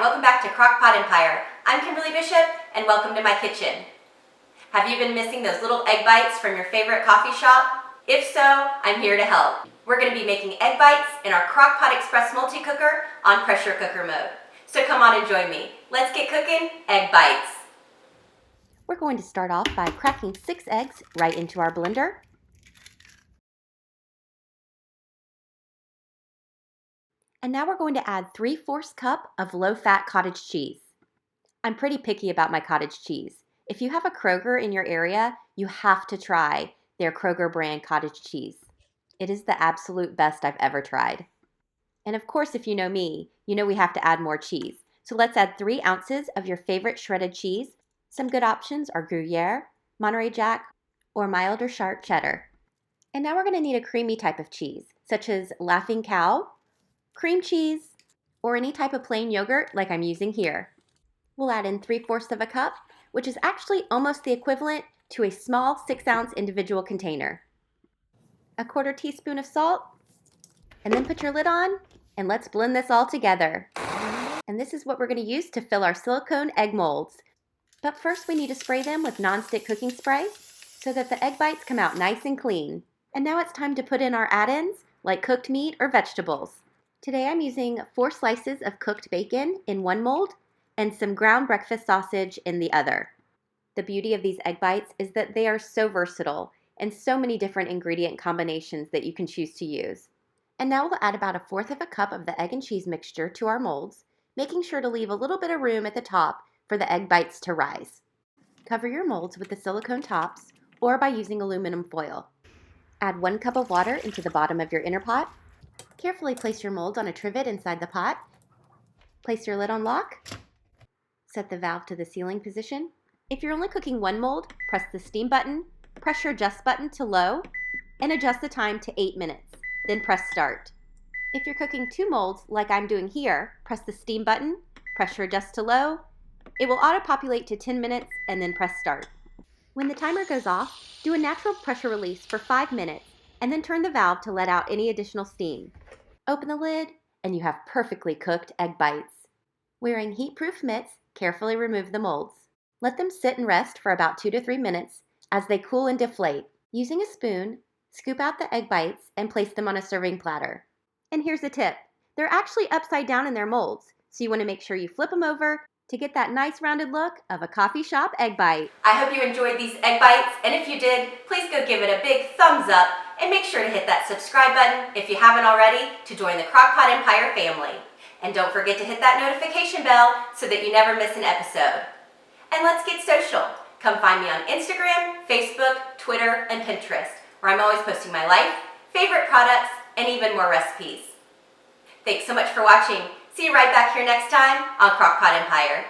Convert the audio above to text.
welcome back to Crock-Pot Empire. I'm Kimberly Bishop, and welcome to my kitchen. Have you been missing those little egg bites from your favorite coffee shop? If so, I'm here to help. We're going to be making egg bites in our Crock-Pot Express multi-cooker on pressure cooker mode. So come on and join me. Let's get cooking egg bites. We're going to start off by cracking 6 eggs right into our blender. And now we're going to add 3/4 cup of low-fat cottage cheese. I'm pretty picky about my cottage cheese. If you have a Kroger in your area, you have to try their Kroger brand cottage cheese. It is the absolute best I've ever tried. And of course, if you know me, you know we have to add more cheese. So let's add 3 ounces of your favorite shredded cheese. Some good options are Gruyere, Monterey Jack, or mild or sharp cheddar. And now we're going to need a creamy type of cheese, such as Laughing Cow, cream cheese, or any type of plain yogurt like I'm using here. We'll add in 3/4 cup, which is actually almost the equivalent to a small 6-ounce individual container. A 1/4 teaspoon of salt, and then put your lid on, and let's blend this all together. And this is what we're going to use to fill our silicone egg molds. But first we need to spray them with nonstick cooking spray so that the egg bites come out nice and clean. And now it's time to put in our add-ins like cooked meat or vegetables. Today I'm using 4 slices of cooked bacon in one mold and some ground breakfast sausage in the other. The beauty of these egg bites is that they are so versatile and so many different ingredient combinations that you can choose to use. And now we'll add about 1/4 cup of the egg and cheese mixture to our molds, making sure to leave a little bit of room at the top for the egg bites to rise. Cover your molds with the silicone tops or by using aluminum foil. Add 1 cup of water into the bottom of your inner pot. Carefully place your molds on a trivet inside the pot. Place your lid on lock. Set the valve to the sealing position. If you're only cooking one mold, press the steam button, press your adjust button to low, and adjust the time to 8 minutes. Then press start. If you're cooking 2 molds, like I'm doing here, press the steam button, press your adjust to low. It will auto-populate to 10 minutes and then press start. When the timer goes off, do a natural pressure release for 5 minutes and then turn the valve to let out any additional steam. Open the lid and you have perfectly cooked egg bites. Wearing heat-proof mitts, carefully remove the molds. Let them sit and rest for about 2 to 3 minutes as they cool and deflate. Using a spoon, scoop out the egg bites and place them on a serving platter. And here's a tip. They're actually upside down in their molds, so you want to make sure you flip them over to get that nice rounded look of a coffee shop egg bite. I hope you enjoyed these egg bites, and if you did, please go give it a big thumbs up and make sure to hit that subscribe button if you haven't already to join the Crock-Pot Empire family. And don't forget to hit that notification bell so that you never miss an episode. And let's get social. Come find me on Instagram, Facebook, Twitter, and Pinterest, where I'm always posting my life, favorite products, and even more recipes. Thanks so much for watching. See you right back here next time on Crock-Pot Empire.